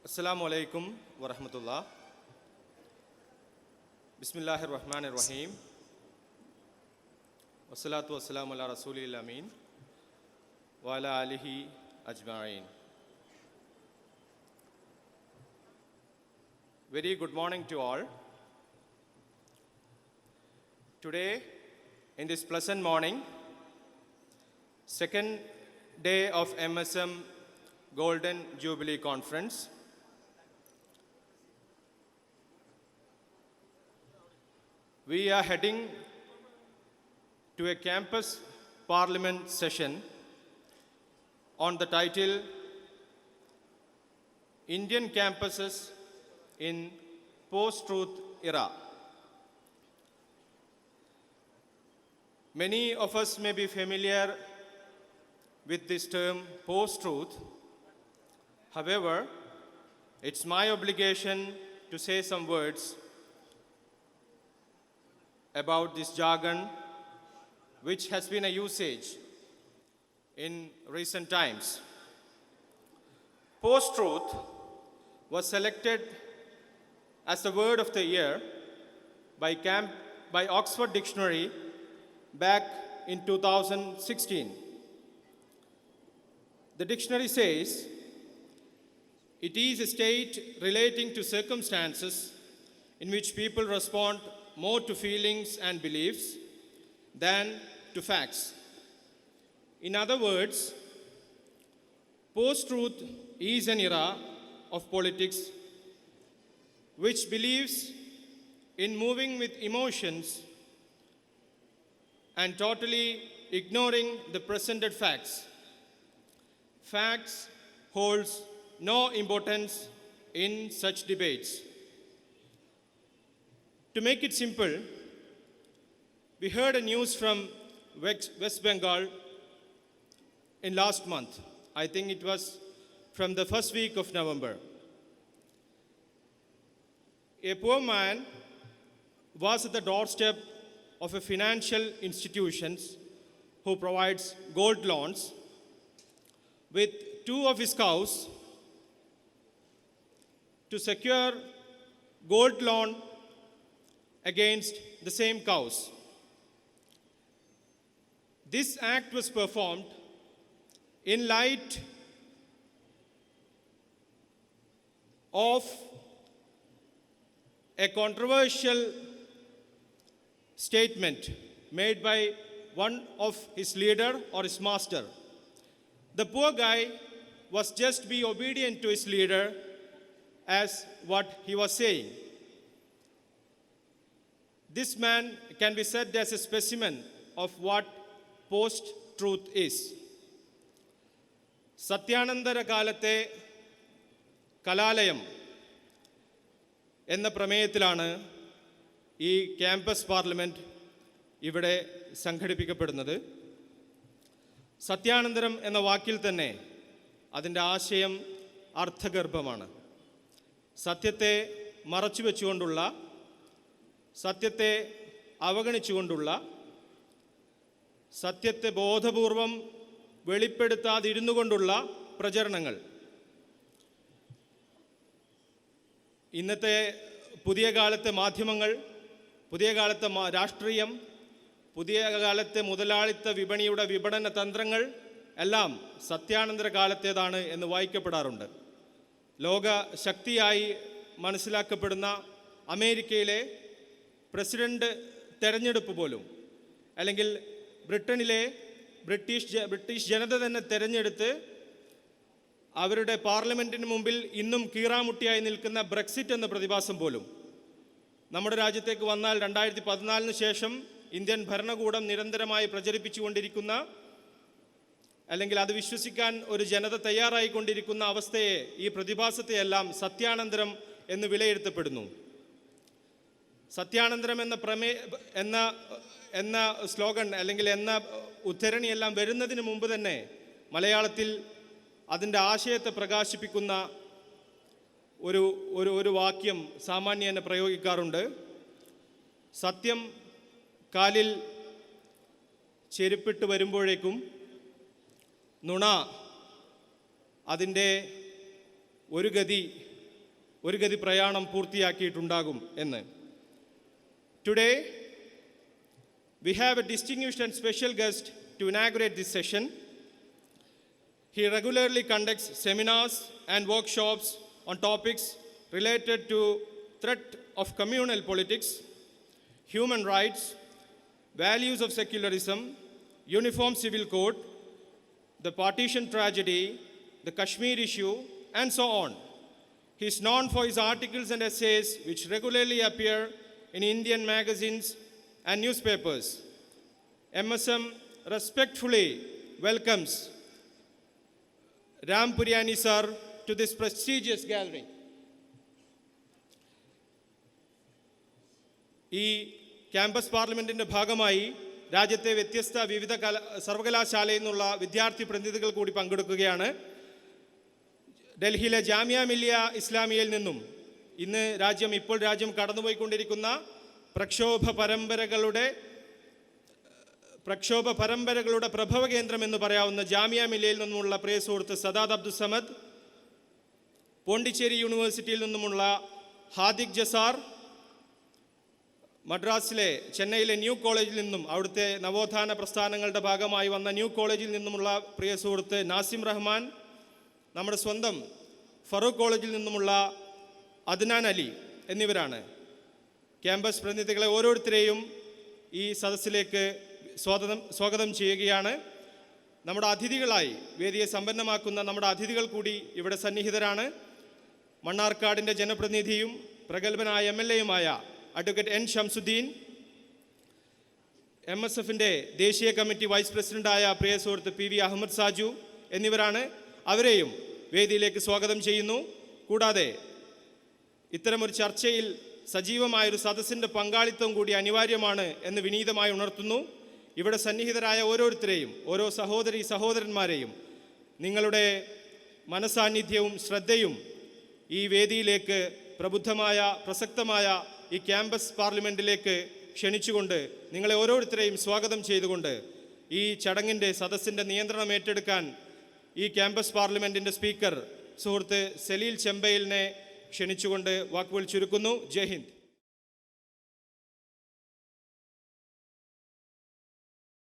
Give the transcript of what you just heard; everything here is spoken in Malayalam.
Assalamu alaikum wa rahmatullah. Bismillahir Rahmanir Rahim. Wassalatu wassalamu ala rasulil amin wa ala alihi ajma'in. Very good morning to all. Today, in this pleasant morning, second day of MSM Golden Jubilee Conference, we are heading to a campus parliament session on the title Indian Campuses in Post-Truth Era. Many of us may be familiar with this term post-truth. However, it's my obligation to say some words about this jargon, which has been a usage in recent times. Post-truth was selected as the word of the year by Oxford Dictionary back in 2016. The dictionary says, it is a state relating to circumstances in which people respond more to feelings and beliefs than to facts. In other words, post-truth is an era of politics which believes in moving with emotions and totally ignoring the presented facts. Facts holds no importance in such debates. To make it simple, we heard a news from West Bengal in last month. I think it was from the first week of November. A poor man was at the doorstep of a financial institution who provides gold loans with two of his cows to secure gold loan against the same cows. This act was performed in light of a controversial statement made by one of his leader or his master. The poor guy was just be obedient to his leader as what he was saying. This man can be said as a specimen of what post-truth is. സത്യാനന്തര കാലത്തെ കലാലയം എന്ന പ്രമേയത്തിലാണ് ഈ ക്യാമ്പസ് പാർലമെൻറ്റ് ഇവിടെ സംഘടിപ്പിക്കപ്പെടുന്നത്. സത്യാനന്തരം എന്ന വാക്കിൽ തന്നെ അതിൻ്റെ ആശയം അർത്ഥഗർഭമാണ്. സത്യത്തെ മറച്ചു വെച്ചുകൊണ്ടുള്ള, സത്യത്തെ അവഗണിച്ചുകൊണ്ടുള്ള, സത്യത്തെ ബോധപൂർവം വെളിപ്പെടുത്താതിരുന്നു കൊണ്ടുള്ള പ്രചരണങ്ങൾ. ഇന്നത്തെ പുതിയ കാലത്തെ മാധ്യമങ്ങൾ, പുതിയ കാലത്തെ രാഷ്ട്രീയം, പുതിയ കാലത്തെ മുതലാളിത്ത വിപണിയുടെ വിപണന തന്ത്രങ്ങൾ എല്ലാം സത്യാനന്തര കാലത്തേതാണ് എന്ന് വായിക്കപ്പെടാറുണ്ട്. ലോക ശക്തിയായി മനസ്സിലാക്കപ്പെടുന്ന അമേരിക്കയിലെ പ്രസിഡന്റ് തെരഞ്ഞെടുപ്പ് പോലും, അല്ലെങ്കിൽ ബ്രിട്ടനിലെ ബ്രിട്ടീഷ് ജനത തന്നെ തെരഞ്ഞെടുത്ത് അവരുടെ പാർലമെൻറ്റിന് മുമ്പിൽ ഇന്നും കീറാമുട്ടിയായി നിൽക്കുന്ന ബ്രെക്സിറ്റ് എന്ന പ്രതിഭാസം പോലും നമ്മുടെ രാജ്യത്തേക്ക് വന്നാൽ 2014 ശേഷം ഇന്ത്യൻ ഭരണകൂടം നിരന്തരമായി പ്രചരിപ്പിച്ചുകൊണ്ടിരിക്കുന്ന, അല്ലെങ്കിൽ അത് വിശ്വസിക്കാൻ ഒരു ജനത തയ്യാറായിക്കൊണ്ടിരിക്കുന്ന അവസ്ഥയെ, ഈ പ്രതിഭാസത്തെയെല്ലാം സത്യാനന്തരം എന്ന് വിലയിരുത്തപ്പെടുന്നു. സത്യാനന്തരം എന്ന സ്ലോഗൻ അല്ലെങ്കിൽ എന്ന ഉദ്ധരണിയെല്ലാം വരുന്നതിന് മുമ്പ് തന്നെ മലയാളത്തിൽ അതിൻ്റെ ആശയത്തെ പ്രകാശിപ്പിക്കുന്ന ഒരു വാക്യം സാമാന്യേന പ്രയോഗിക്കാറുണ്ട്. സത്യം കാലിൽ ചെരുപ്പിട്ട് വരുമ്പോഴേക്കും നുണ അതിൻ്റെ ഒരു ഗതി ഒരു ഗതി പ്രയാണം പൂർത്തിയാക്കിയിട്ടുണ്ടാകും എന്ന്. Today, we have a distinguished and special guest to inaugurate this session. He regularly conducts seminars and workshops on topics related to threat of communal politics, human rights, values of secularism, uniform civil code, the partition tragedy, the Kashmir issue, and so on. He is known for his articles and essays which regularly appear in Indian magazines and newspapers. MSM respectfully welcomes Ram Puriani sir to this prestigious gathering. ഈ ക്യാമ്പസ് പാർലമെൻറ്റിൻ്റെ ഭാഗമായി രാജ്യത്തെ വ്യത്യസ്ത വിവിധ സർവകലാശാലയിൽ നിന്നുള്ള വിദ്യാർത്ഥി പ്രതിനിധികൾ കൂടി പങ്കെടുക്കുകയാണ്. ഡൽഹിയിലെ ജാമിയ മില്ലിയ ഇസ്ലാമിയയിൽ നിന്നും ഇന്ന് ഇപ്പോൾ രാജ്യം കടന്നുപോയിക്കൊണ്ടിരിക്കുന്ന പ്രക്ഷോഭ പരമ്പരകളുടെ പ്രഭവ കേന്ദ്രം എന്ന് പറയാവുന്ന ജാമിയ മില്ലിയയിൽ നിന്നുമുള്ള പ്രിയ സുഹൃത്ത് സദാദ് അബ്ദുസമദ്, പോണ്ടിച്ചേരി യൂണിവേഴ്സിറ്റിയിൽ നിന്നുമുള്ള ഹാദിഖ് ജസാർ, മദ്രാസിലെ ചെന്നൈയിലെ ന്യൂ കോളേജിൽ നിന്നും അവിടുത്തെ നവോത്ഥാന പ്രസ്ഥാനങ്ങളുടെ ഭാഗമായി വന്ന ന്യൂ കോളേജിൽ നിന്നുമുള്ള പ്രിയ സുഹൃത്ത് നാസിം റഹ്മാൻ, നമ്മുടെ സ്വന്തം ഫറൂഖ് കോളേജിൽ നിന്നുമുള്ള അദ്നാൻ അലി എന്നിവരാണ്. ക്യാമ്പസ് പ്രതിനിധികളെ ഓരോരുത്തരെയും ഈ സദസ്സിലേക്ക് സ്വാഗതം ചെയ്യുകയാണ്. നമ്മുടെ അതിഥികളായി വേദിയെ സമ്പന്നമാക്കുന്ന നമ്മുടെ അതിഥികൾ കൂടി ഇവിടെ സന്നിഹിതരാണ്. മണ്ണാർക്കാടിൻ്റെ ജനപ്രതിനിധിയും പ്രഗത്ഭനായ MLA-യുമായ അഡ്വക്കേറ്റ് N. ഷംസുദ്ദീൻ, MSFൻ്റെ ദേശീയ കമ്മിറ്റി വൈസ് പ്രസിഡന്റായ പ്രിയ സുഹൃത്ത് PV അഹമ്മദ് സാജു എന്നിവരാണ്. അവരെയും വേദിയിലേക്ക് സ്വാഗതം ചെയ്യുന്നു. കൂടാതെ ഇത്തരമൊരു ചർച്ചയിൽ സജീവമായൊരു സദസ്സിൻ്റെ പങ്കാളിത്തം കൂടി അനിവാര്യമാണ് എന്ന് വിനീതമായി ഉണർത്തുന്നു. ഇവിടെ സന്നിഹിതരായ ഓരോരുത്തരെയും, ഓരോ സഹോദരന്മാരെയും നിങ്ങളുടെ മനസാന്നിധ്യവും ശ്രദ്ധയും ഈ വേദിയിലേക്ക്, പ്രബുദ്ധമായ പ്രസക്തമായ ഈ ക്യാമ്പസ് പാർലമെൻറ്റിലേക്ക് ക്ഷണിച്ചുകൊണ്ട് നിങ്ങളെ ഓരോരുത്തരെയും സ്വാഗതം ചെയ്തുകൊണ്ട് ഈ ചടങ്ങിൻ്റെ സദസ്സിൻ്റെ നിയന്ത്രണം ഏറ്റെടുക്കാൻ ഈ ക്യാമ്പസ് പാർലമെൻറ്റിൻ്റെ സ്പീക്കർ സുഹൃത്ത് സലീൽ ചെമ്പയിലിനെ ക്ഷണിച്ചുകൊണ്ട് വാക്കുകൾ ചുരുക്കുന്നു. ജയ് ഹിന്ദ്.